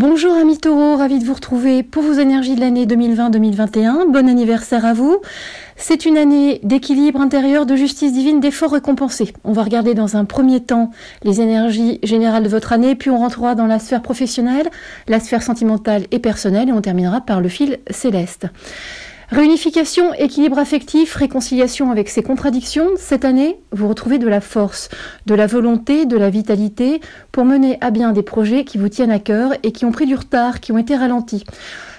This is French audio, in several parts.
Bonjour amis taureaux, ravi de vous retrouver pour vos énergies de l'année 2020-2021. Bon anniversaire à vous. C'est une année d'équilibre intérieur, de justice divine, d'efforts récompensés. On va regarder dans un premier temps les énergies générales de votre année, puis on rentrera dans la sphère professionnelle, la sphère sentimentale et personnelle, et on terminera par le fil céleste. Réunification, équilibre affectif, réconciliation avec ses contradictions. Cette année, vous retrouvez de la force, de la volonté, de la vitalité pour mener à bien des projets qui vous tiennent à cœur et qui ont pris du retard, qui ont été ralentis.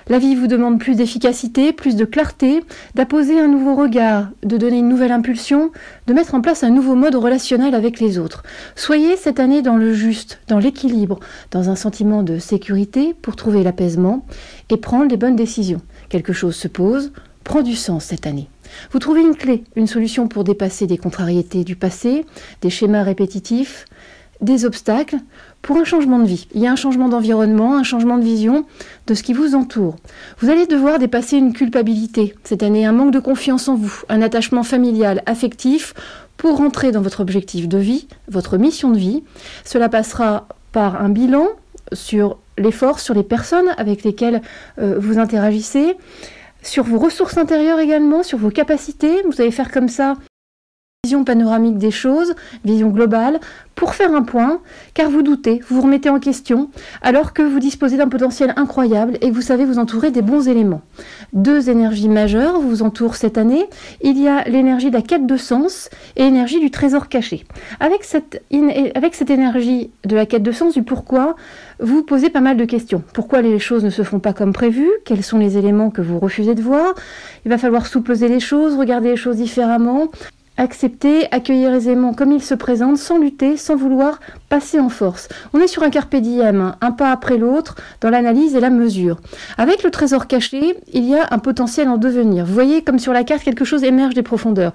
La vie vous demande plus d'efficacité, plus de clarté, d'apposer un nouveau regard, de donner une nouvelle impulsion, de mettre en place un nouveau mode relationnel avec les autres. Soyez cette année dans le juste, dans l'équilibre, dans un sentiment de sécurité pour trouver l'apaisement et prendre les bonnes décisions. Quelque chose se pose, prend du sens cette année. Vous trouvez une clé, une solution pour dépasser des contrariétés du passé, des schémas répétitifs, des obstacles pour un changement de vie. Il y a un changement d'environnement, un changement de vision de ce qui vous entoure. Vous allez devoir dépasser une culpabilité cette année, un manque de confiance en vous, un attachement familial, affectif pour rentrer dans votre objectif de vie, votre mission de vie. Cela passera par un bilan sur l'effort, sur les personnes avec lesquelles vous interagissez, sur vos ressources intérieures également, sur vos capacités. Vous allez faire comme ça vision panoramique des choses, vision globale, pour faire un point, car vous doutez, vous vous remettez en question, alors que vous disposez d'un potentiel incroyable et que vous savez vous entourer des bons éléments. Deux énergies majeures vous entourent cette année. Il y a l'énergie de la quête de sens et l'énergie du trésor caché. Avec cette énergie de la quête de sens, du pourquoi, vous posez pas mal de questions. Pourquoi les choses ne se font pas comme prévu? Quels sont les éléments que vous refusez de voir? Il va falloir sous-peser les choses, regarder les choses différemment. Accepter, accueillir aisément comme il se présente, sans lutter, sans vouloir passer en force. On est sur un carpe diem, un pas après l'autre, dans l'analyse et la mesure. Avec le trésor caché, il y a un potentiel en devenir. Vous voyez, comme sur la carte, quelque chose émerge des profondeurs.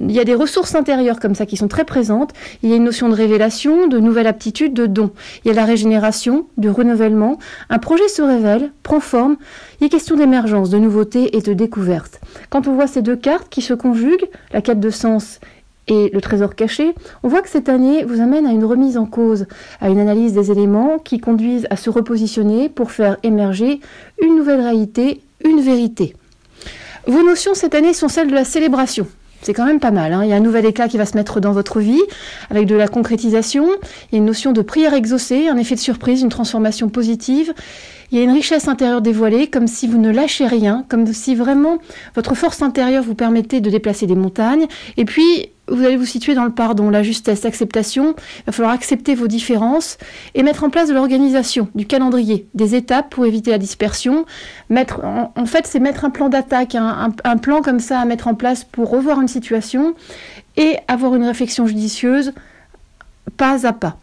Il y a des ressources intérieures comme ça qui sont très présentes. Il y a une notion de révélation, de nouvelle aptitude, de don. Il y a la régénération, du renouvellement. Un projet se révèle, prend forme. Il est question d'émergence, de nouveauté et de découverte. Quand on voit ces deux cartes qui se conjuguent, la quête de sens et le trésor caché, on voit que cette année vous amène à une remise en cause, à une analyse des éléments qui conduisent à se repositionner pour faire émerger une nouvelle réalité, une vérité. Vos notions cette année sont celles de la célébration. C'est quand même pas mal, hein. Il y a un nouvel éclat qui va se mettre dans votre vie, avec de la concrétisation. Il y a une notion de prière exaucée, un effet de surprise, une transformation positive. Il y a une richesse intérieure dévoilée, comme si vous ne lâchez rien, comme si vraiment votre force intérieure vous permettait de déplacer des montagnes. Et puis, vous allez vous situer dans le pardon, la justesse, l'acceptation. Il va falloir accepter vos différences et mettre en place de l'organisation, du calendrier, des étapes pour éviter la dispersion. En fait, c'est mettre un plan d'attaque, un plan comme ça à mettre en place pour revoir une situation et avoir une réflexion judicieuse, pas à pas.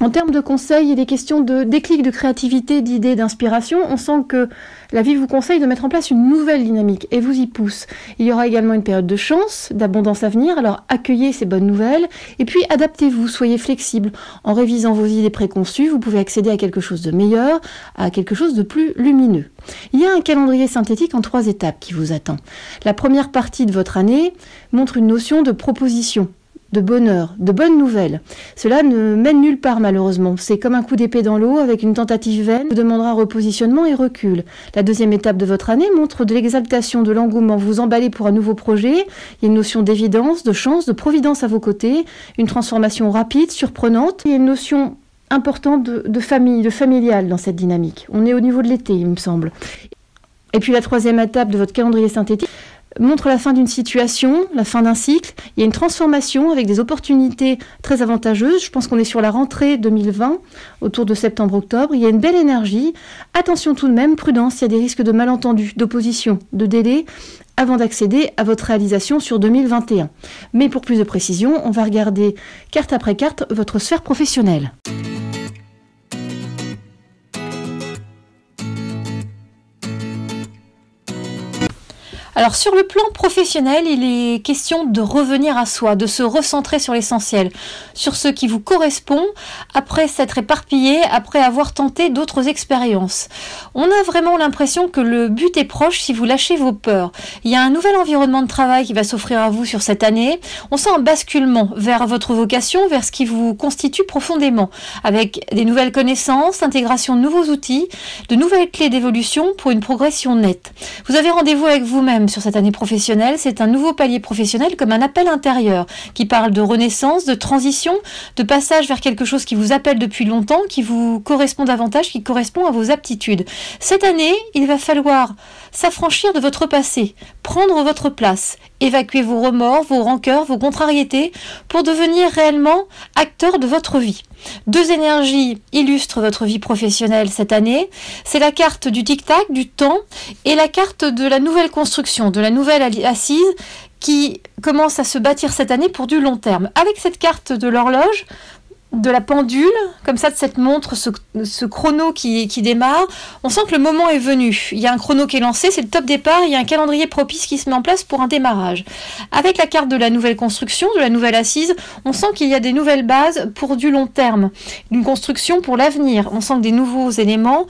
En termes de conseils, il y a des questions de déclic, de créativité, d'idées, d'inspiration. On sent que la vie vous conseille de mettre en place une nouvelle dynamique et vous y pousse. Il y aura également une période de chance, d'abondance à venir, alors accueillez ces bonnes nouvelles et puis adaptez-vous, soyez flexible. En révisant vos idées préconçues, vous pouvez accéder à quelque chose de meilleur, à quelque chose de plus lumineux. Il y a un calendrier synthétique en 3 étapes qui vous attend. La première partie de votre année montre une notion de proposition, de bonheur, de bonnes nouvelles. Cela ne mène nulle part malheureusement. C'est comme un coup d'épée dans l'eau avec une tentative vaine qui demandera repositionnement et recul. La deuxième étape de votre année montre de l'exaltation, de l'engouement. Vous vous emballez pour un nouveau projet. Il y a une notion d'évidence, de chance, de providence à vos côtés. Une transformation rapide, surprenante. Il y a une notion importante de famille, de familial dans cette dynamique. On est au niveau de l'été, il me semble. Et puis la troisième étape de votre calendrier synthétique montre la fin d'une situation, la fin d'un cycle. Il y a une transformation avec des opportunités très avantageuses. Je pense qu'on est sur la rentrée 2020, autour de septembre-octobre. Il y a une belle énergie. Attention tout de même, prudence, il y a des risques de malentendus, d'opposition, de délai, avant d'accéder à votre réalisation sur 2021. Mais pour plus de précision, on va regarder carte après carte votre sphère professionnelle. Alors sur le plan professionnel, il est question de revenir à soi, de se recentrer sur l'essentiel, sur ce qui vous correspond après s'être éparpillé, après avoir tenté d'autres expériences. On a vraiment l'impression que le but est proche si vous lâchez vos peurs. Il y a un nouvel environnement de travail qui va s'offrir à vous sur cette année. On sent un basculement vers votre vocation, vers ce qui vous constitue profondément, avec des nouvelles connaissances, l'intégration de nouveaux outils, de nouvelles clés d'évolution pour une progression nette. Vous avez rendez-vous avec vous-même sur cette année professionnelle. C'est un nouveau palier professionnel comme un appel intérieur qui parle de renaissance, de transition, de passage vers quelque chose qui vous appelle depuis longtemps, qui vous correspond davantage, qui correspond à vos aptitudes. Cette année, il va falloir s'affranchir de votre passé, prendre votre place, évacuer vos remords, vos rancœurs, vos contrariétés pour devenir réellement acteur de votre vie. 2 énergies illustrent votre vie professionnelle cette année. C'est la carte du tic-tac, du temps, et la carte de la nouvelle construction, de la nouvelle assise qui commence à se bâtir cette année pour du long terme. Avec cette carte de l'horloge, de la pendule, comme ça, de cette montre, ce chrono qui démarre, on sent que le moment est venu. Il y a un chrono qui est lancé, c'est le top départ, il y a un calendrier propice qui se met en place pour un démarrage. Avec la carte de la nouvelle construction, de la nouvelle assise, on sent qu'il y a des nouvelles bases pour du long terme, une construction pour l'avenir. On sent que des nouveaux éléments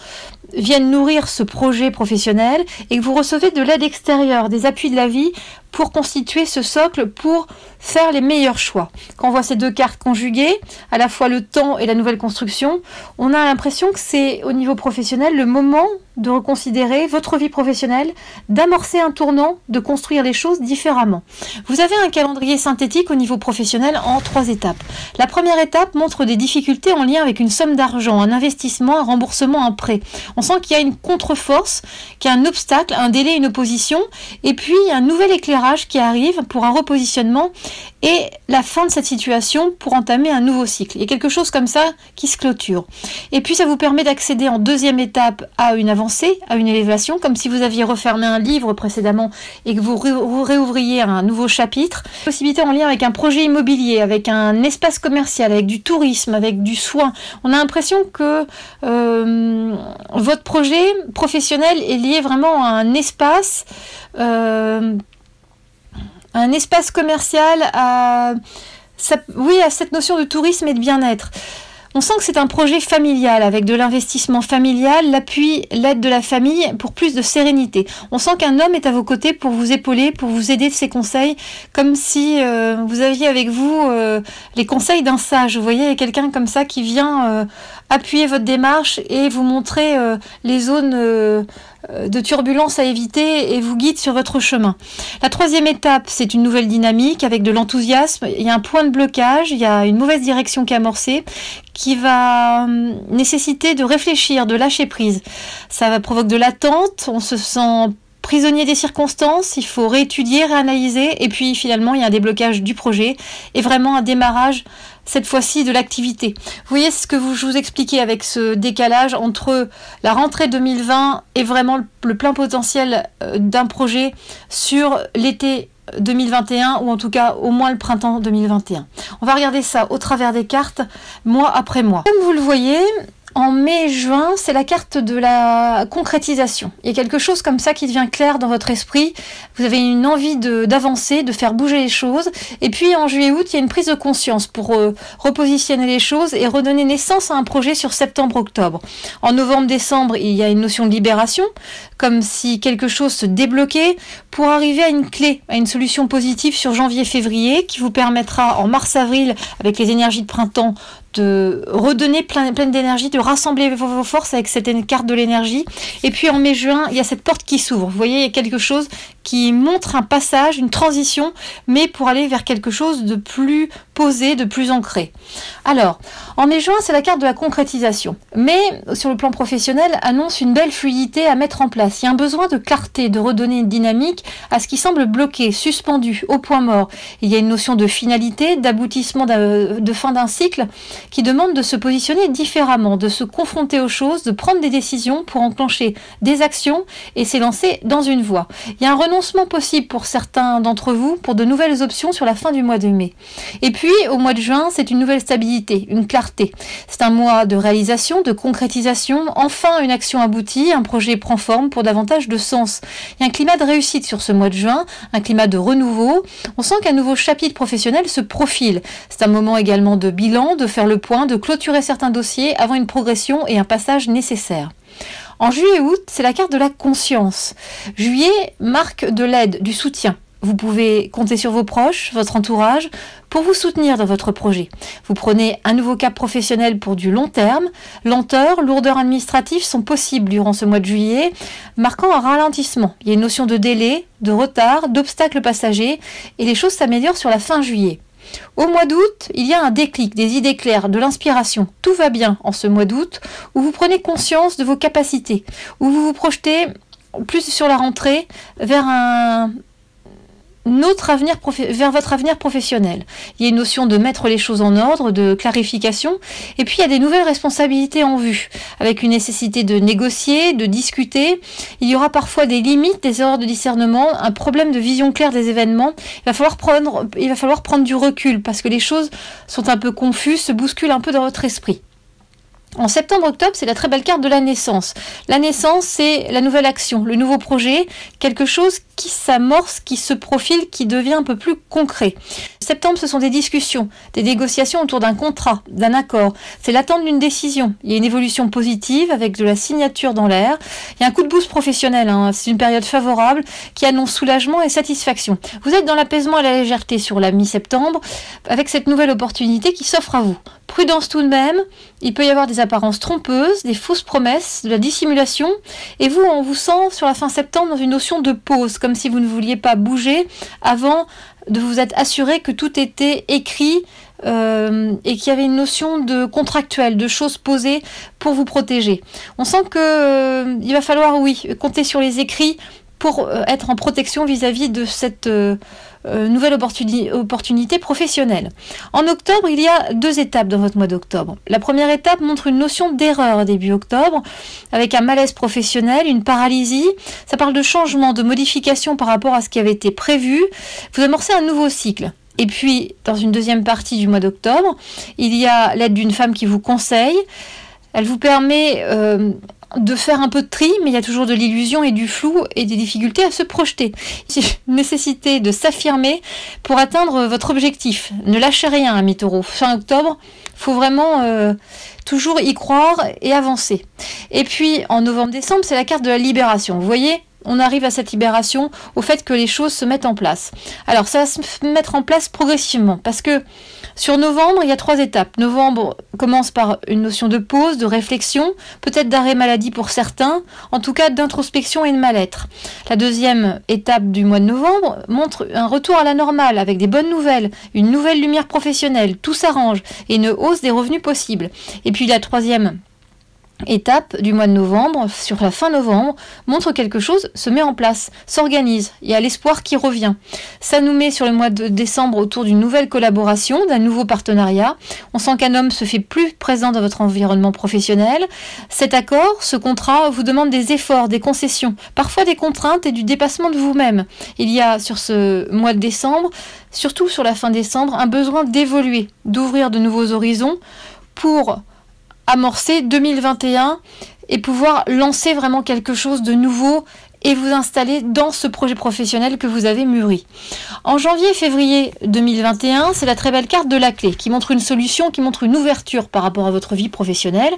viennent nourrir ce projet professionnel et que vous recevez de l'aide extérieure, des appuis de la vie pour constituer ce socle, pour faire les meilleurs choix. Quand on voit ces 2 cartes conjuguées, à la fois le temps et la nouvelle construction, on a l'impression que c'est au niveau professionnel le moment de reconsidérer votre vie professionnelle, d'amorcer un tournant, de construire les choses différemment. Vous avez un calendrier synthétique au niveau professionnel en 3 étapes. La première étape montre des difficultés en lien avec une somme d'argent, un investissement, un remboursement, un prêt. On sent qu'il y a une contre-force, qu'il y a un obstacle, un délai, une opposition, et puis un nouvel éclairage qui arrive pour un repositionnement et la fin de cette situation pour entamer un nouveau cycle. Il y a quelque chose comme ça qui se clôture. Et puis ça vous permet d'accéder en 2e étape à une avancée, à une élévation, comme si vous aviez refermé un livre précédemment et que vous réouvriez un nouveau chapitre. Possibilité en lien avec un projet immobilier, avec un espace commercial, avec du tourisme, avec du soin. On a l'impression que votre projet professionnel est lié vraiment à un espace commercial, à cette notion de tourisme et de bien-être. On sent que c'est un projet familial, avec de l'investissement familial, l'appui, l'aide de la famille pour plus de sérénité. On sent qu'un homme est à vos côtés pour vous épauler, pour vous aider de ses conseils, comme si vous aviez avec vous les conseils d'un sage. Vous voyez, il y a quelqu'un comme ça qui vient appuyer votre démarche et vous montrer les zones de turbulence à éviter et vous guide sur votre chemin. La 3e étape, c'est une nouvelle dynamique avec de l'enthousiasme. Il y a un point de blocage, il y a une mauvaise direction qui est amorcée, qui va nécessiter de réfléchir, de lâcher prise. Ça va provoquer de l'attente, on se sent prisonnier des circonstances, il faut réétudier, réanalyser, et puis finalement il y a un déblocage du projet et vraiment un démarrage cette fois-ci de l'activité. Vous voyez ce que je vous expliquais avec ce décalage entre la rentrée 2020 et vraiment le plein potentiel d'un projet sur l'été 2021 ou en tout cas au moins le printemps 2021. On va regarder ça au travers des cartes mois après mois. Comme vous le voyez, en mai-juin, c'est la carte de la concrétisation. Il y a quelque chose comme ça qui devient clair dans votre esprit. Vous avez une envie d'avancer, de faire bouger les choses. Et puis en juillet-août, il y a une prise de conscience pour repositionner les choses et redonner naissance à un projet sur septembre-octobre. En novembre-décembre, il y a une notion de libération, comme si quelque chose se débloquait pour arriver à une clé, à une solution positive sur janvier-février qui vous permettra en mars-avril, avec les énergies de printemps, de redonner pleine d'énergie, de rassembler vos forces avec cette carte de l'énergie. Et puis en mai-juin, il y a cette porte qui s'ouvre. Vous voyez, il y a quelque chose qui montre un passage, une transition, mais pour aller vers quelque chose de plus posé, de plus ancré. Alors, en mai-juin, c'est la carte de la concrétisation. Mais, sur le plan professionnel, annonce une belle fluidité à mettre en place. Il y a un besoin de clarté, de redonner une dynamique à ce qui semble bloqué, suspendu, au point mort. Il y a une notion de finalité, d'aboutissement, de fin d'un cycle, qui demande de se positionner différemment, de se confronter aux choses, de prendre des décisions pour enclencher des actions et s'élancer dans une voie. Il y a un renoncement possible pour certains d'entre vous pour de nouvelles options sur la fin du mois de mai. Et puis, puis, au mois de juin, c'est une nouvelle stabilité, une clarté. C'est un mois de réalisation, de concrétisation. Enfin, une action aboutit, un projet prend forme pour davantage de sens. Il y a un climat de réussite sur ce mois de juin, un climat de renouveau. On sent qu'un nouveau chapitre professionnel se profile. C'est un moment également de bilan, de faire le point, de clôturer certains dossiers avant une progression et un passage nécessaire. En juillet et août, c'est la carte de la conscience. Juillet marque de l'aide, du soutien. Vous pouvez compter sur vos proches, votre entourage, pour vous soutenir dans votre projet. Vous prenez un nouveau cap professionnel pour du long terme. Lenteur, lourdeur administrative sont possibles durant ce mois de juillet, marquant un ralentissement. Il y a une notion de délai, de retard, d'obstacles passagers, et les choses s'améliorent sur la fin juillet. Au mois d'août, il y a un déclic, des idées claires, de l'inspiration. Tout va bien en ce mois d'août, où vous prenez conscience de vos capacités, où vous vous projetez plus sur la rentrée vers vers votre avenir professionnel. Il y a une notion de mettre les choses en ordre, de clarification, et puis il y a des nouvelles responsabilités en vue, avec une nécessité de négocier, de discuter. Il y aura parfois des limites, des erreurs de discernement, un problème de vision claire des événements. Il va falloir prendre du recul, parce que les choses sont un peu confuses, se bousculent un peu dans votre esprit. En septembre-octobre, c'est la très belle carte de la naissance. La naissance, c'est la nouvelle action, le nouveau projet, quelque chose qui s'amorce, qui se profile, qui devient un peu plus concret. Septembre, ce sont des discussions, des négociations autour d'un contrat, d'un accord. C'est l'attente d'une décision. Il y a une évolution positive avec de la signature dans l'air. Il y a un coup de boost professionnel. C'est une période favorable qui annonce soulagement et satisfaction. Vous êtes dans l'apaisement et la légèreté sur la mi-septembre avec cette nouvelle opportunité qui s'offre à vous. Prudence tout de même, il peut y avoir des apparences trompeuses, des fausses promesses, de la dissimulation, et vous, on vous sent sur la fin septembre dans une notion de pause, comme si vous ne vouliez pas bouger avant de vous être assuré que tout était écrit et qu'il y avait une notion de contractuel, de choses posées pour vous protéger. On sent que il va falloir, compter sur les écrits pour être en protection vis-à-vis de cette nouvelle opportunité professionnelle. En octobre, il y a 2 étapes dans votre mois d'octobre. La première étape montre une notion d'erreur début octobre, avec un malaise professionnel, une paralysie. Ça parle de changement, de modification par rapport à ce qui avait été prévu. Vous amorcez un nouveau cycle. Et puis, dans une deuxième partie du mois d'octobre, il y a l'aide d'une femme qui vous conseille. Elle vous permet de faire un peu de tri, mais il y a toujours de l'illusion et du flou et des difficultés à se projeter. Il y a une nécessité de s'affirmer pour atteindre votre objectif. Ne lâchez rien, amis taureaux. Fin octobre, il faut vraiment toujours y croire et avancer. Et puis, en novembre-décembre, c'est la carte de la libération. Vous voyez ? On arrive à cette libération, au fait que les choses se mettent en place. Alors, ça va se mettre en place progressivement, parce que sur novembre, il y a 3 étapes. Novembre commence par une notion de pause, de réflexion, peut-être d'arrêt maladie pour certains, en tout cas d'introspection et de mal-être. La deuxième étape du mois de novembre montre un retour à la normale, avec des bonnes nouvelles, une nouvelle lumière professionnelle, tout s'arrange, et une hausse des revenus possibles. Et puis la troisième étape du mois de novembre, sur la fin novembre, montre quelque chose se met en place, s'organise, il y a l'espoir qui revient. Ça nous met sur le mois de décembre autour d'une nouvelle collaboration, d'un nouveau partenariat. On sent qu'un homme se fait plus présent dans votre environnement professionnel. Cet accord, ce contrat vous demande des efforts, des concessions, parfois des contraintes et du dépassement de vous-même. Il y a sur ce mois de décembre, surtout sur la fin décembre, un besoin d'évoluer, d'ouvrir de nouveaux horizons pour amorcer 2021 et pouvoir lancer vraiment quelque chose de nouveau et vous installer dans ce projet professionnel que vous avez mûri. En janvier et février 2021, c'est la très belle carte de la clé qui montre une solution, qui montre une ouverture par rapport à votre vie professionnelle.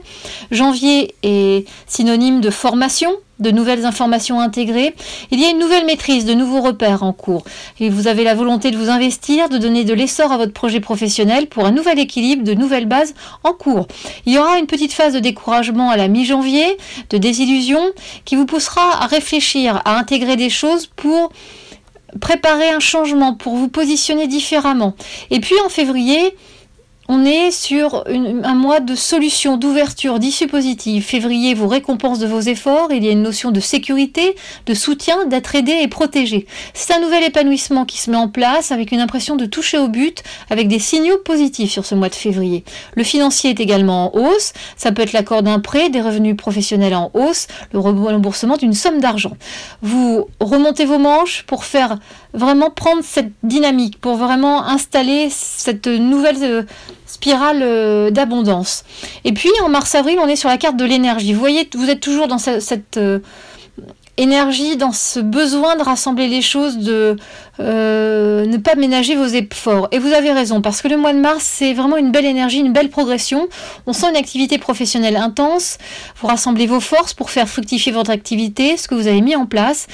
Janvier est synonyme de formation, de nouvelles informations intégrées. Il y a une nouvelle maîtrise, de nouveaux repères en cours. Et vous avez la volonté de vous investir, de donner de l'essor à votre projet professionnel pour un nouvel équilibre, de nouvelles bases en cours. Il y aura une petite phase de découragement à la mi-janvier, de désillusion, qui vous poussera à réfléchir, à intégrer des choses pour préparer un changement, pour vous positionner différemment. Et puis en février, On est sur un mois de solution, d'ouverture, d'issue positive. Février vous récompense de vos efforts. Il y a une notion de sécurité, de soutien, d'être aidé et protégé. C'est un nouvel épanouissement qui se met en place avec une impression de toucher au but, avec des signaux positifs sur ce mois de février. Le financier est également en hausse. Ça peut être l'accord d'un prêt, des revenus professionnels en hausse, le remboursement d'une somme d'argent. Vous remontez vos manches pour faire vraiment prendre cette dynamique, pour vraiment installer cette nouvelle spirale d'abondance. Et puis en mars-avril, on est sur la carte de l'énergie. Vous voyez, vous êtes toujours dans cette énergie, dans ce besoin de rassembler les choses, de ne pas ménager vos efforts. Et vous avez raison, parce que le mois de mars, c'est vraiment une belle énergie, une belle progression. On sent une activité professionnelle intense. Vous rassemblez vos forces pour faire fructifier votre activité, ce que vous avez mis en place.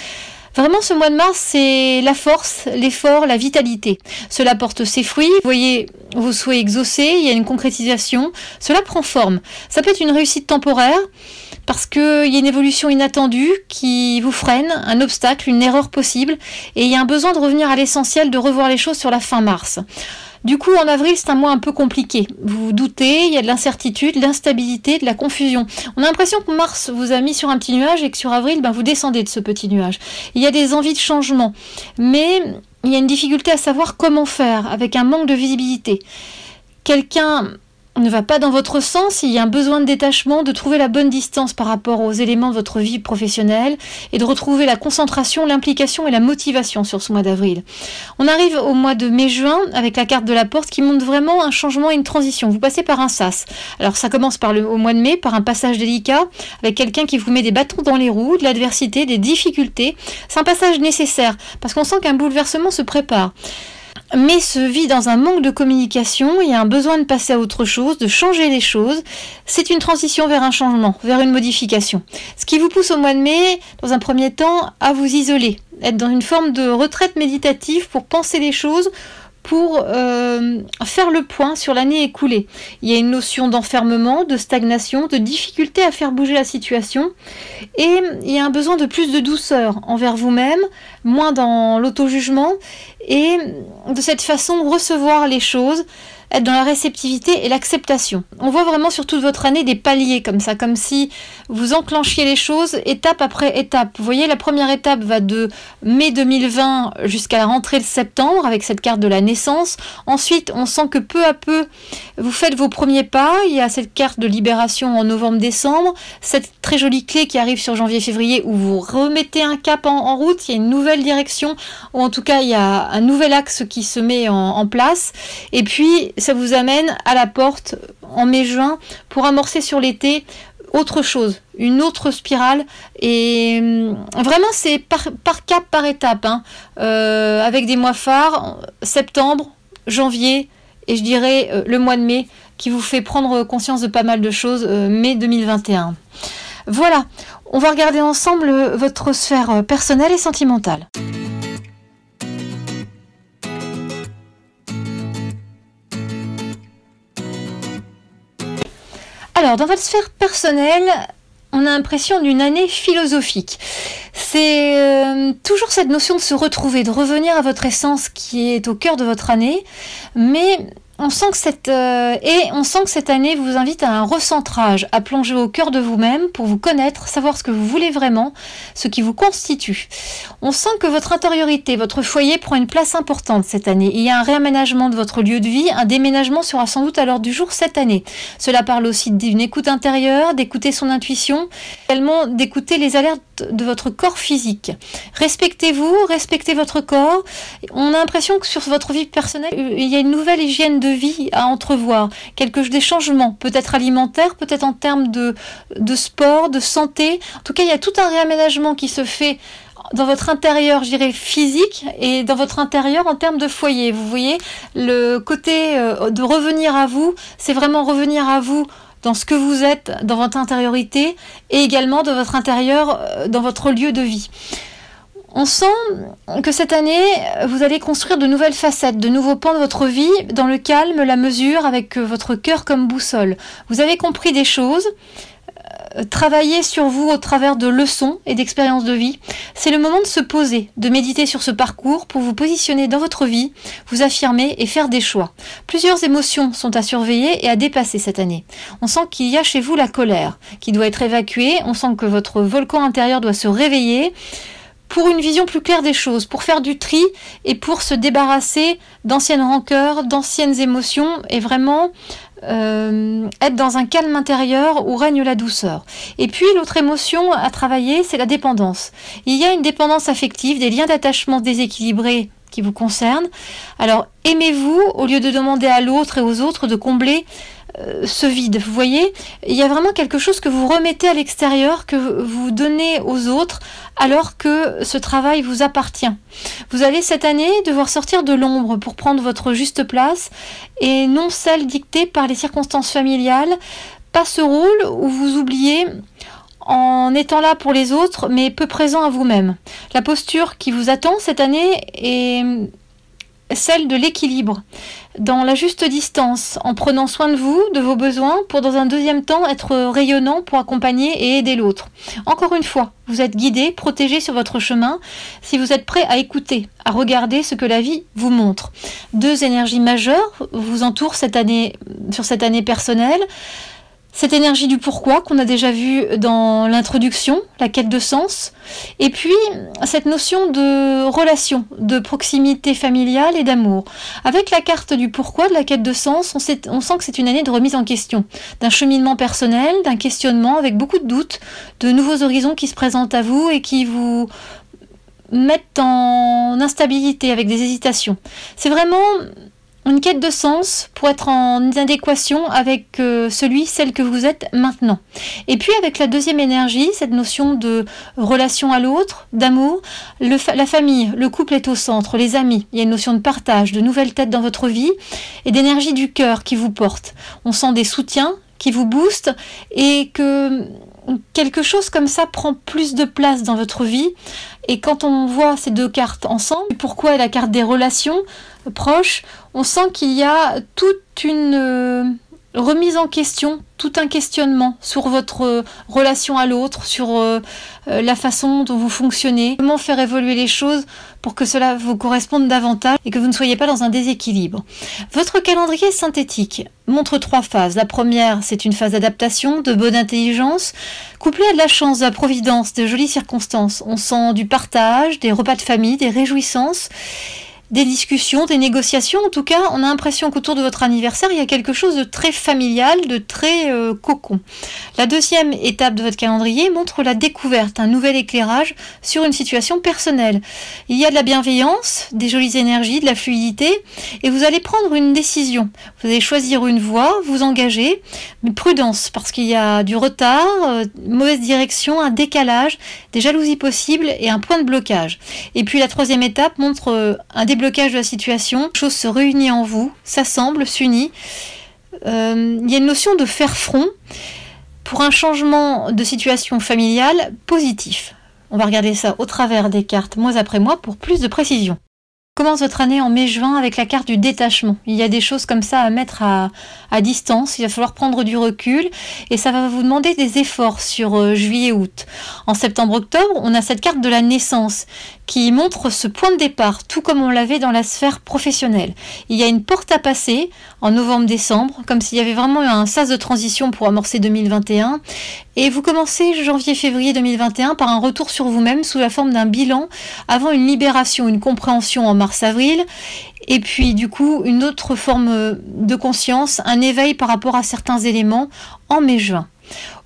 Vraiment, ce mois de mars, c'est la force, l'effort, la vitalité. Cela porte ses fruits. Vous voyez vos souhaits exaucés, il y a une concrétisation. Cela prend forme. Ça peut être une réussite temporaire parce qu'il y a une évolution inattendue qui vous freine, un obstacle, une erreur possible. Et il y a un besoin de revenir à l'essentiel, de revoir les choses sur la fin mars. Du coup, en avril, c'est un mois un peu compliqué. Vous vous doutez, il y a de l'incertitude, de l'instabilité, de la confusion. On a l'impression que Mars vous a mis sur un petit nuage et que sur avril, vous descendez de ce petit nuage. Il y a des envies de changement, mais il y a une difficulté à savoir comment faire, avec un manque de visibilité. Quelqu'un ne va pas dans votre sens, il y a un besoin de détachement, de trouver la bonne distance par rapport aux éléments de votre vie professionnelle et de retrouver la concentration, l'implication et la motivation sur ce mois d'avril. On arrive au mois de mai-juin avec la carte de la porte qui montre vraiment un changement et une transition. Vous passez par un sas. Alors ça commence au mois de mai par un passage délicat avec quelqu'un qui vous met des bâtons dans les roues, de l'adversité, des difficultés. C'est un passage nécessaire parce qu'on sent qu'un bouleversement se prépare. Mais se vit dans un manque de communication, il y a un besoin de passer à autre chose, de changer les choses. C'est une transition vers un changement, vers une modification. Ce qui vous pousse au mois de mai, dans un premier temps, à vous isoler, être dans une forme de retraite méditative pour penser les choses, pour faire le point sur l'année écoulée. Il y a une notion d'enfermement, de stagnation, de difficulté à faire bouger la situation et il y a un besoin de plus de douceur envers vous-même, moins dans l'auto-jugement et de cette façon de recevoir les choses, être dans la réceptivité et l'acceptation. On voit vraiment sur toute votre année des paliers comme ça, comme si vous enclenchiez les choses étape après étape. Vous voyez, la première étape va de mai 2020 jusqu'à la rentrée de septembre avec cette carte de la naissance. Ensuite, on sent que peu à peu, vous faites vos premiers pas. Il y a cette carte de libération en novembre-décembre, cette très jolie clé qui arrive sur janvier-février où vous remettez un cap en route, il y a une nouvelle direction, ou en tout cas, il y a un nouvel axe qui se met en place. Et puis, ça vous amène à la porte en mai-juin pour amorcer sur l'été autre chose, une autre spirale. Et vraiment, c'est par cap, par étape, avec des mois phares, septembre, janvier et je dirais le mois de mai qui vous fait prendre conscience de pas mal de choses, mai 2021. Voilà, on va regarder ensemble votre sphère personnelle et sentimentale. Alors, dans votre sphère personnelle, on a l'impression d'une année philosophique. C'est toujours cette notion de se retrouver, de revenir à votre essence qui est au cœur de votre année, mais on sent que cette année vous invite à un recentrage, à plonger au cœur de vous-même pour vous connaître, savoir ce que vous voulez vraiment, ce qui vous constitue. On sent que votre intériorité, votre foyer prend une place importante cette année. Il y a un réaménagement de votre lieu de vie, un déménagement sera sans doute à l'ordre du jour cette année. Cela parle aussi d'une écoute intérieure, d'écouter son intuition, également d'écouter les alertes de votre corps physique. Respectez-vous, respectez votre corps. On a l'impression que sur votre vie personnelle, il y a une nouvelle hygiène de vie à entrevoir, des changements, peut-être alimentaires, peut-être en termes de sport, de santé. En tout cas, il y a tout un réaménagement qui se fait dans votre intérieur, je dirais physique, et dans votre intérieur en termes de foyer. Vous voyez, le côté de revenir à vous, c'est vraiment revenir à vous dans ce que vous êtes, dans votre intériorité, et également dans votre intérieur, dans votre lieu de vie. On sent que cette année, vous allez construire de nouvelles facettes, de nouveaux pans de votre vie, dans le calme, la mesure, avec votre cœur comme boussole. Vous avez compris des choses, travailler sur vous au travers de leçons et d'expériences de vie. C'est le moment de se poser, de méditer sur ce parcours pour vous positionner dans votre vie, vous affirmer et faire des choix. Plusieurs émotions sont à surveiller et à dépasser cette année. On sent qu'il y a chez vous la colère qui doit être évacuée, on sent que votre volcan intérieur doit se réveiller pour une vision plus claire des choses, pour faire du tri et pour se débarrasser d'anciennes rancœurs, d'anciennes émotions et vraiment être dans un calme intérieur où règne la douceur. Et puis l'autre émotion à travailler, c'est la dépendance. Il y a une dépendance affective, des liens d'attachement déséquilibrés qui vous concernent. Alors aimez-vous au lieu de demander à l'autre et aux autres de combler ce vide. Vous voyez, il y a vraiment quelque chose que vous remettez à l'extérieur, que vous donnez aux autres, alors que ce travail vous appartient. Vous allez cette année devoir sortir de l'ombre pour prendre votre juste place et non celle dictée par les circonstances familiales, pas ce rôle où vous oubliez en étant là pour les autres, mais peu présent à vous-même. La posture qui vous attend cette année est celle de l'équilibre, dans la juste distance, en prenant soin de vous, de vos besoins, pour dans un deuxième temps être rayonnant pour accompagner et aider l'autre. Encore une fois, vous êtes guidé, protégé sur votre chemin, si vous êtes prêt à écouter, à regarder ce que la vie vous montre. Deux énergies majeures vous entourent cette année, sur cette année personnelle. Cette énergie du pourquoi qu'on a déjà vu dans l'introduction, la quête de sens, et puis cette notion de relation, de proximité familiale et d'amour. Avec la carte du pourquoi, de la quête de sens, on sent que c'est une année de remise en question, d'un cheminement personnel, d'un questionnement avec beaucoup de doutes, de nouveaux horizons qui se présentent à vous et qui vous mettent en instabilité avec des hésitations. C'est vraiment une quête de sens pour être en adéquation avec celle que vous êtes maintenant. Et puis avec la deuxième énergie, cette notion de relation à l'autre, d'amour, la famille, le couple est au centre, les amis. Il y a une notion de partage, de nouvelles têtes dans votre vie et d'énergie du cœur qui vous porte. On sent des soutiens qui vous boostent et que quelque chose comme ça prend plus de place dans votre vie. Et quand on voit ces deux cartes ensemble, pourquoi la carte des relations proches, on sent qu'il y a toute une remise en question, tout un questionnement sur votre relation à l'autre, sur la façon dont vous fonctionnez, comment faire évoluer les choses pour que cela vous corresponde davantage et que vous ne soyez pas dans un déséquilibre. Votre calendrier synthétique montre 3 phases. La première, c'est une phase d'adaptation, de bonne intelligence, couplée à de la chance, de la providence, de jolies circonstances. On sent du partage, des repas de famille, des réjouissances, des discussions, des négociations. En tout cas, on a l'impression qu'autour de votre anniversaire, il y a quelque chose de très familial, de très cocon. La deuxième étape de votre calendrier montre la découverte, un nouvel éclairage sur une situation personnelle. Il y a de la bienveillance, des jolies énergies, de la fluidité, et vous allez prendre une décision. Vous allez choisir une voie, vous engager, mais prudence, parce qu'il y a du retard, mauvaise direction, un décalage, des jalousies possibles et un point de blocage. Et puis la troisième étape montre un déblocage de la situation, les choses se réunissent en vous, s'assemblent, s'unissent. Il y a une notion de faire front pour un changement de situation familiale positif. On va regarder ça au travers des cartes mois après mois pour plus de précision. Commence votre année en mai-juin avec la carte du détachement. Il y a des choses comme ça à mettre à distance, il va falloir prendre du recul et ça va vous demander des efforts sur juillet-août. En septembre-octobre, on a cette carte de la naissance qui montre ce point de départ, tout comme on l'avait dans la sphère professionnelle. Il y a une porte à passer en novembre-décembre, comme s'il y avait vraiment un sas de transition pour amorcer 2021. Et vous commencez janvier-février 2021 par un retour sur vous-même sous la forme d'un bilan avant une libération, une compréhension en mars-avril. Et puis du coup, une autre forme de conscience, un éveil par rapport à certains éléments en mai-juin.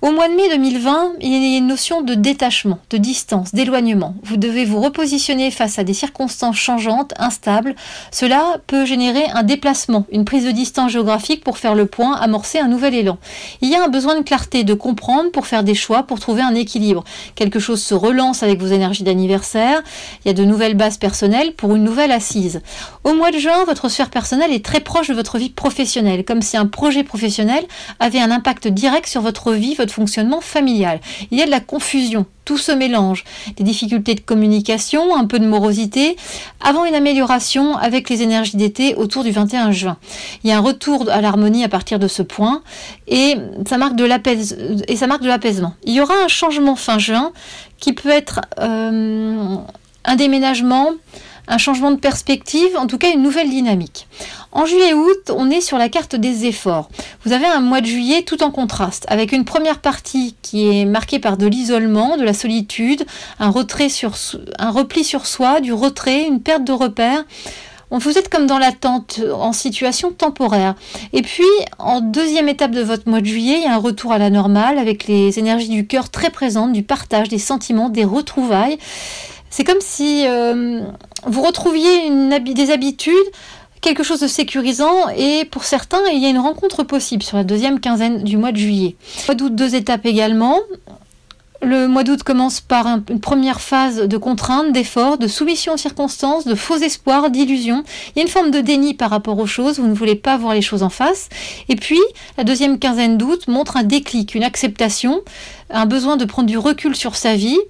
Au mois de mai 2020, il y a une notion de détachement, de distance, d'éloignement. Vous devez vous repositionner face à des circonstances changeantes, instables. Cela peut générer un déplacement, une prise de distance géographique pour faire le point, amorcer un nouvel élan. Il y a un besoin de clarté, de comprendre pour faire des choix, pour trouver un équilibre. Quelque chose se relance avec vos énergies d'anniversaire. Il y a de nouvelles bases personnelles pour une nouvelle assise. Au mois de juin, votre sphère personnelle est très proche de votre vie professionnelle, comme si un projet professionnel avait un impact direct sur votre votre vie, votre fonctionnement familial. Il y a de la confusion, tout se mélange, des difficultés de communication, un peu de morosité, avant une amélioration avec les énergies d'été autour du 21 juin. Il y a un retour à l'harmonie à partir de ce point et ça marque de l'apaisement. Il y aura un changement fin juin qui peut être un déménagement, un changement de perspective, en tout cas une nouvelle dynamique. En juillet-août, on est sur la carte des efforts. Vous avez un mois de juillet tout en contraste, avec une première partie qui est marquée par de l'isolement, de la solitude, un repli sur soi, du retrait, une perte de repères. Vous êtes comme dans l'attente, en situation temporaire. Et puis, en deuxième étape de votre mois de juillet, il y a un retour à la normale, avec les énergies du cœur très présentes, du partage, des sentiments, des retrouvailles. C'est comme si vous retrouviez des habitudes, quelque chose de sécurisant, et pour certains, il y a une rencontre possible sur la deuxième quinzaine du mois de juillet. Mois d'août, 2 étapes également. Le mois d'août commence par une première phase de contrainte, d'effort, de soumission aux circonstances, de faux espoirs, d'illusions. Il y a une forme de déni par rapport aux choses, vous ne voulez pas voir les choses en face. Et puis, la deuxième quinzaine d'août montre un déclic, une acceptation, un besoin de prendre du recul sur sa vie.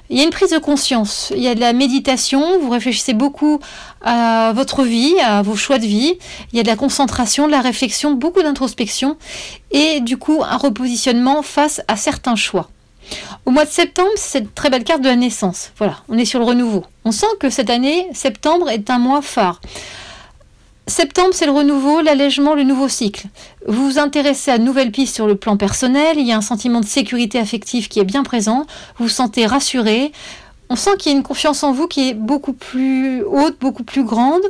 Il y a une prise de conscience, il y a de la méditation, vous réfléchissez beaucoup à votre vie, à vos choix de vie. Il y a de la concentration, de la réflexion, beaucoup d'introspection et du coup un repositionnement face à certains choix. Au mois de septembre, c'est cette très belle carte de la naissance. Voilà, on est sur le renouveau. On sent que cette année, septembre est un mois phare. Septembre, c'est le renouveau, l'allègement, le nouveau cycle. Vous vous intéressez à de nouvelles pistes sur le plan personnel, il y a un sentiment de sécurité affective qui est bien présent, vous vous sentez rassuré. On sent qu'il y a une confiance en vous qui est beaucoup plus haute, beaucoup plus grande.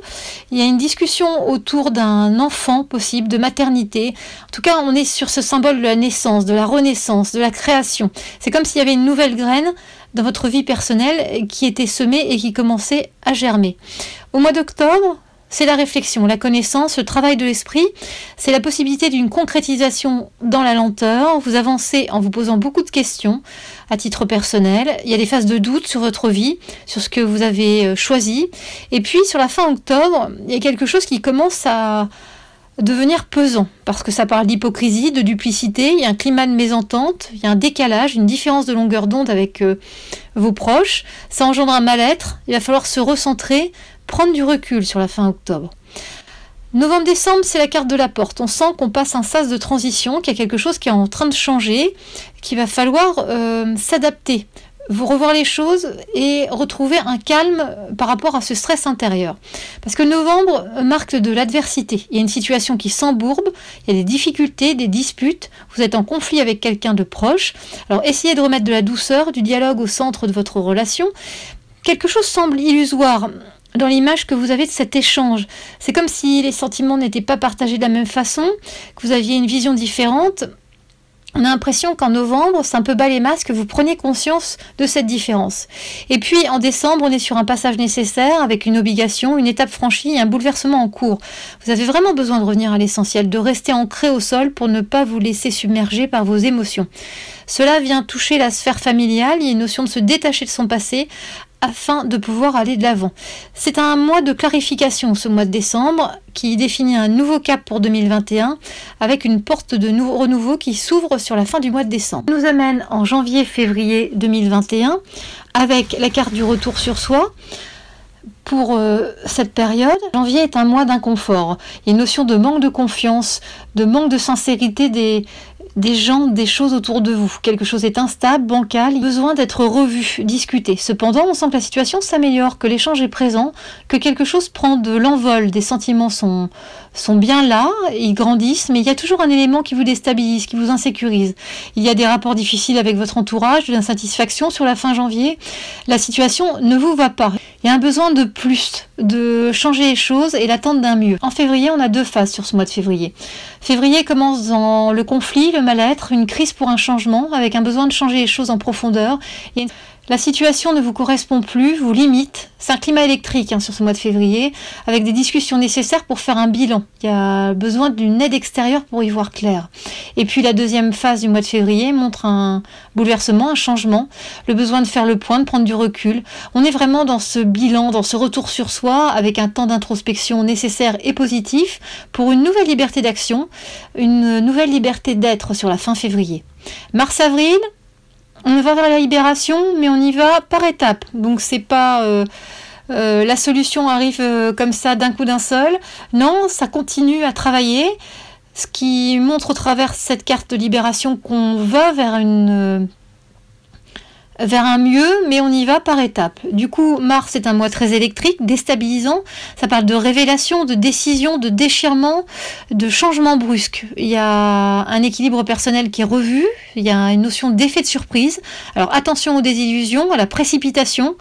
Il y a une discussion autour d'un enfant possible, de maternité. En tout cas, on est sur ce symbole de la naissance, de la renaissance, de la création. C'est comme s'il y avait une nouvelle graine dans votre vie personnelle qui était semée et qui commençait à germer. Au mois d'octobre, c'est la réflexion, la connaissance, le travail de l'esprit. C'est la possibilité d'une concrétisation dans la lenteur. Vous avancez en vous posant beaucoup de questions à titre personnel. Il y a des phases de doute sur votre vie, sur ce que vous avez choisi. Et puis, sur la fin octobre, il y a quelque chose qui commence à devenir pesant, parce que ça parle d'hypocrisie, de duplicité, il y a un climat de mésentente, il y a un décalage, une différence de longueur d'onde avec vos proches. Ça engendre un mal-être, il va falloir se recentrer, prendre du recul sur la fin octobre. Novembre-décembre, c'est la carte de la porte. On sent qu'on passe un sas de transition, qu'il y a quelque chose qui est en train de changer, qu'il va falloir s'adapter, vous revoir les choses et retrouver un calme par rapport à ce stress intérieur. Parce que novembre marque de l'adversité. Il y a une situation qui s'embourbe, il y a des difficultés, des disputes, vous êtes en conflit avec quelqu'un de proche. Alors essayez de remettre de la douceur, du dialogue au centre de votre relation. Quelque chose semble illusoire dans l'image que vous avez de cet échange. C'est comme si les sentiments n'étaient pas partagés de la même façon, que vous aviez une vision différente. On a l'impression qu'en novembre, c'est un peu bas les masques, vous preniez conscience de cette différence. Et puis en décembre, on est sur un passage nécessaire avec une obligation, une étape franchie et un bouleversement en cours. Vous avez vraiment besoin de revenir à l'essentiel, de rester ancré au sol pour ne pas vous laisser submerger par vos émotions. Cela vient toucher la sphère familiale, il y a une notion de se détacher de son passé afin de pouvoir aller de l'avant. C'est un mois de clarification, ce mois de décembre, qui définit un nouveau cap pour 2021, avec une porte de renouveau qui s'ouvre sur la fin du mois de décembre. Ça nous amène en janvier-février 2021, avec la carte du retour sur soi. Pour cette période, janvier est un mois d'inconfort. Il y a une notion de manque de confiance, de manque de sincérité des gens, des choses autour de vous. Quelque chose est instable, bancal, il a besoin d'être revu, discuté. Cependant, on sent que la situation s'améliore, que l'échange est présent, que quelque chose prend de l'envol, des sentiments sont bien là, ils grandissent, mais il y a toujours un élément qui vous déstabilise, qui vous insécurise. Il y a des rapports difficiles avec votre entourage, de l'insatisfaction sur la fin janvier. La situation ne vous va pas. Il y a un besoin de plus, de changer les choses et l'attente d'un mieux. En février, on a 2 phases sur ce mois de février. Février commence dans le conflit, le mal-être, une crise pour un changement, avec un besoin de changer les choses en profondeur. Et La situation ne vous correspond plus, vous limite. C'est un climat électrique sur ce mois de février, avec des discussions nécessaires pour faire un bilan. Il y a besoin d'une aide extérieure pour y voir clair. Et puis la deuxième phase du mois de février montre un bouleversement, un changement, le besoin de faire le point, de prendre du recul. On est vraiment dans ce bilan, dans ce retour sur soi, avec un temps d'introspection nécessaire et positif pour une nouvelle liberté d'action, une nouvelle liberté d'être sur la fin février. Mars-avril, on va vers la libération, mais on y va par étapes. Donc c'est pas la solution arrive comme ça d'un coup d'un seul. Non, ça continue à travailler. Ce qui montre au travers cette carte de libération qu'on va vers un mieux, mais on y va par étapes. Du coup, Mars est un mois très électrique, déstabilisant. Ça parle de révélation, de décision, de déchirement, de changement brusque. Il y a un équilibre personnel qui est revu, il y a une notion d'effet de surprise. Alors attention aux désillusions, à la précipitation.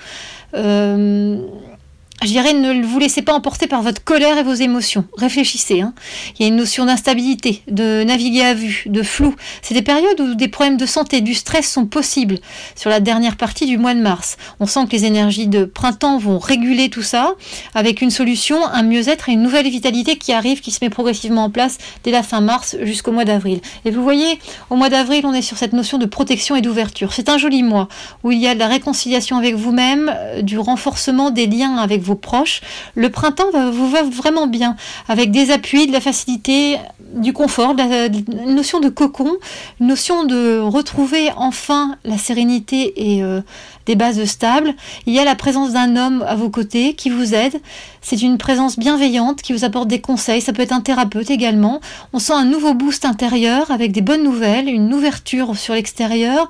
Je dirais, ne vous laissez pas emporter par votre colère et vos émotions. Réfléchissez. Il y a une notion d'instabilité, de naviguer à vue, de flou. C'est des périodes où des problèmes de santé, du stress sont possibles sur la dernière partie du mois de mars. On sent que les énergies de printemps vont réguler tout ça avec une solution, un mieux-être et une nouvelle vitalité qui arrive, qui se met progressivement en place dès la fin mars jusqu'au mois d'avril. Et vous voyez, au mois d'avril, on est sur cette notion de protection et d'ouverture. C'est un joli mois où il y a de la réconciliation avec vous-même, du renforcement des liens avec vos proches. Le printemps vous va vraiment bien, avec des appuis, de la facilité, du confort, une notion de cocon, une notion de retrouver enfin la sérénité et des bases stables. Il y a la présence d'un homme à vos côtés qui vous aide. C'est une présence bienveillante qui vous apporte des conseils. Ça peut être un thérapeute également. On sent un nouveau boost intérieur avec des bonnes nouvelles, une ouverture sur l'extérieur,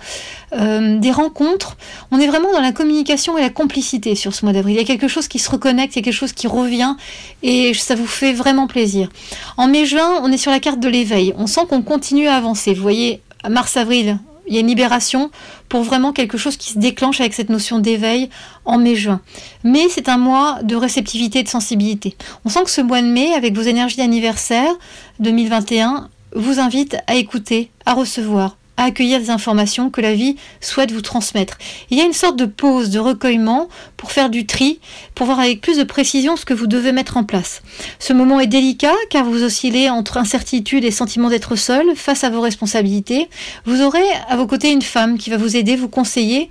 des rencontres. On est vraiment dans la communication et la complicité sur ce mois d'avril. Il y a quelque chose qui se reconnecte, il y a quelque chose qui revient et ça vous fait vraiment plaisir. En mai-juin, on est sur la carte de l'éveil. On sent qu'on continue à avancer. Vous voyez, à mars-avril, il y a une libération pour vraiment quelque chose qui se déclenche avec cette notion d'éveil en mai-juin. Mais c'est un mois de réceptivité et de sensibilité. On sent que ce mois de mai, avec vos énergies d'anniversaire 2021, vous invite à écouter, à recevoir, à accueillir des informations que la vie souhaite vous transmettre. Il y a une sorte de pause, de recueillement pour faire du tri, pour voir avec plus de précision ce que vous devez mettre en place. Ce moment est délicat car vous oscillez entre incertitude et sentiment d'être seul face à vos responsabilités. Vous aurez à vos côtés une femme qui va vous aider, vous conseiller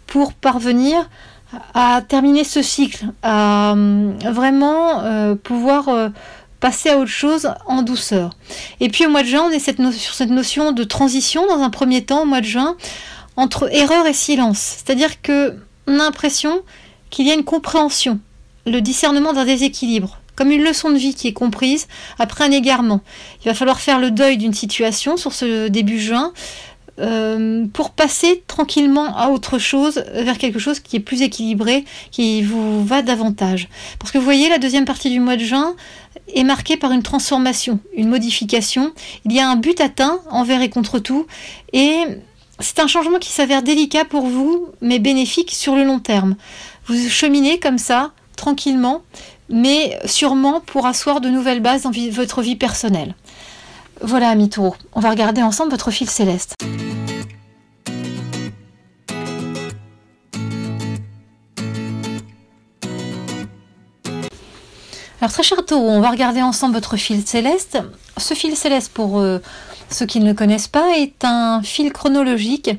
pour parvenir à terminer ce cycle, à vraiment pouvoir passer à autre chose en douceur. Et puis au mois de juin, on est sur cette notion de transition dans un premier temps, au mois de juin, entre erreur et silence. C'est-à-dire qu'on a l'impression qu'il y a une compréhension, le discernement d'un déséquilibre, comme une leçon de vie qui est comprise après un égarement. Il va falloir faire le deuil d'une situation sur ce début juin, pour passer tranquillement à autre chose, vers quelque chose qui est plus équilibré, qui vous va davantage. Parce que vous voyez, la deuxième partie du mois de juin est marquée par une transformation, une modification. Il y a un but atteint envers et contre tout, et c'est un changement qui s'avère délicat pour vous, mais bénéfique sur le long terme. Vous cheminez comme ça, tranquillement, mais sûrement pour asseoir de nouvelles bases dans votre vie personnelle. Voilà, amis taureaux, on va regarder ensemble votre fil céleste. Alors très cher taureau, on va regarder ensemble votre fil céleste. Ce fil céleste, pour ceux qui ne le connaissent pas, est un fil chronologique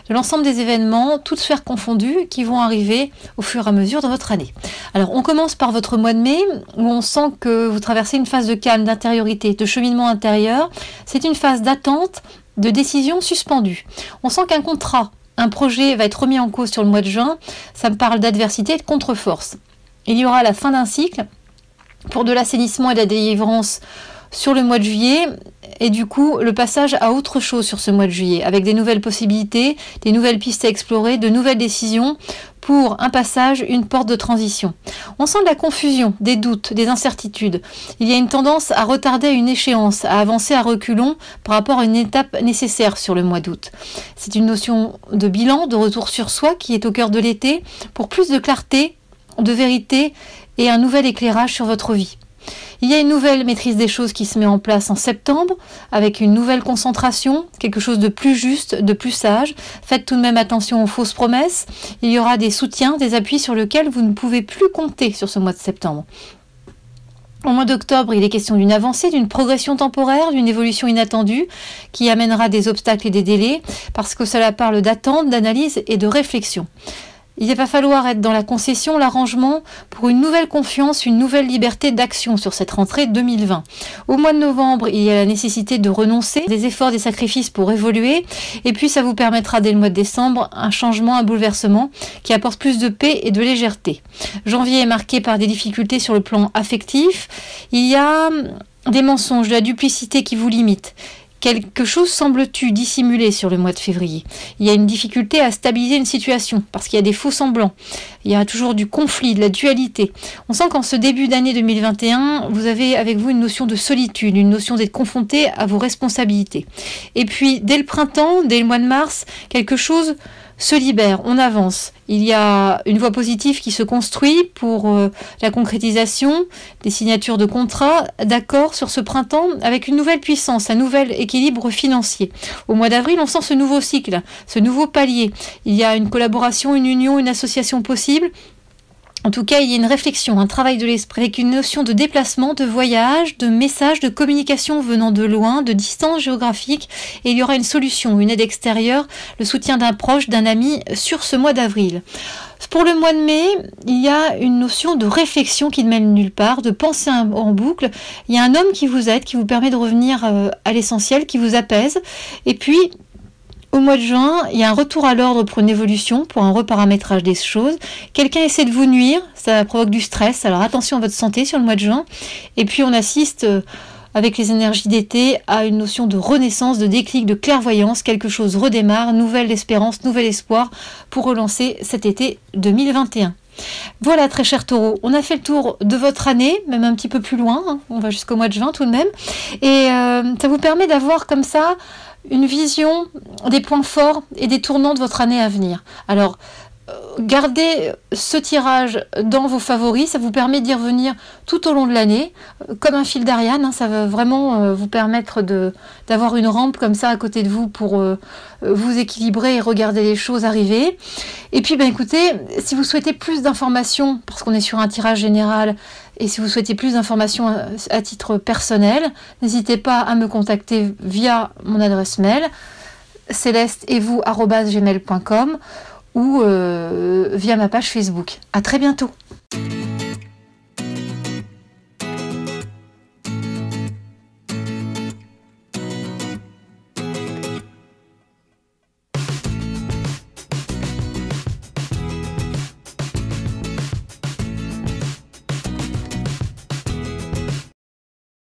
de l'ensemble des événements, toutes sphères confondues, qui vont arriver au fur et à mesure de votre année. Alors on commence par votre mois de mai, où on sent que vous traversez une phase de calme, d'intériorité, de cheminement intérieur. C'est une phase d'attente, de décision suspendue. On sent qu'un contrat, un projet va être remis en cause sur le mois de juin. Ça me parle d'adversité et de contre-force. Il y aura la fin d'un cycle pour de l'assainissement et de la délivrance sur le mois de juillet, et du coup le passage à autre chose sur ce mois de juillet, avec des nouvelles possibilités, des nouvelles pistes à explorer, de nouvelles décisions pour un passage, une porte de transition. On sent de la confusion, des doutes, des incertitudes. Il y a une tendance à retarder une échéance, à avancer à reculons par rapport à une étape nécessaire sur le mois d'août. C'est une notion de bilan, de retour sur soi qui est au cœur de l'été, pour plus de clarté, de vérité et un nouvel éclairage sur votre vie. Il y a une nouvelle maîtrise des choses qui se met en place en septembre, avec une nouvelle concentration, quelque chose de plus juste, de plus sage. Faites tout de même attention aux fausses promesses. Il y aura des soutiens, des appuis sur lesquels vous ne pouvez plus compter sur ce mois de septembre. Au mois d'octobre, il est question d'une avancée, d'une progression temporaire, d'une évolution inattendue qui amènera des obstacles et des délais parce que cela parle d'attente, d'analyse et de réflexion. Il va falloir être dans la concession, l'arrangement pour une nouvelle confiance, une nouvelle liberté d'action sur cette rentrée 2020. Au mois de novembre, il y a la nécessité de renoncer, des efforts, des sacrifices pour évoluer. Et puis, ça vous permettra dès le mois de décembre un changement, un bouleversement qui apporte plus de paix et de légèreté. Janvier est marqué par des difficultés sur le plan affectif. Il y a des mensonges, de la duplicité qui vous limitent. Quelque chose semble-t-il dissimulé sur le mois de février. Il y a une difficulté à stabiliser une situation parce qu'il y a des faux semblants. Il y a toujours du conflit, de la dualité. On sent qu'en ce début d'année 2021, vous avez avec vous une notion de solitude, une notion d'être confronté à vos responsabilités. Et puis, dès le printemps, dès le mois de mars, quelque chose se libère, on avance. Il y a une voie positive qui se construit pour la concrétisation des signatures de contrats, d'accords sur ce printemps avec une nouvelle puissance, un nouvel équilibre financier. Au mois d'avril, on sent ce nouveau cycle, ce nouveau palier. Il y a une collaboration, une union, une association possible. En tout cas, il y a une réflexion, un travail de l'esprit, avec une notion de déplacement, de voyage, de message, de communication venant de loin, de distance géographique, et il y aura une solution, une aide extérieure, le soutien d'un proche, d'un ami sur ce mois d'avril. Pour le mois de mai, il y a une notion de réflexion qui ne mène nulle part, de pensée en boucle. Il y a un homme qui vous aide, qui vous permet de revenir à l'essentiel, qui vous apaise, et puis au mois de juin, il y a un retour à l'ordre pour une évolution, pour un reparamétrage des choses. Quelqu'un essaie de vous nuire, ça provoque du stress, alors attention à votre santé sur le mois de juin. Et puis on assiste, avec les énergies d'été, à une notion de renaissance, de déclic, de clairvoyance. Quelque chose redémarre, nouvelle espérance, nouvel espoir pour relancer cet été 2021. Voilà, très cher Taureau, on a fait le tour de votre année, même un petit peu plus loin, hein. On va jusqu'au mois de juin tout de même. Et ça vous permet d'avoir comme ça une vision des points forts et des tournants de votre année à venir. Alors, gardez ce tirage dans vos favoris, ça vous permet d'y revenir tout au long de l'année, comme un fil d'Ariane, hein, ça va vraiment vous permettre d'avoir une rampe comme ça à côté de vous pour vous équilibrer et regarder les choses arriver. Et puis, écoutez, si vous souhaitez plus d'informations, parce qu'on est sur un tirage général, et si vous souhaitez plus d'informations à titre personnel, n'hésitez pas à me contacter via mon adresse mail, celeste@gmail.com ou via ma page Facebook. À très bientôt.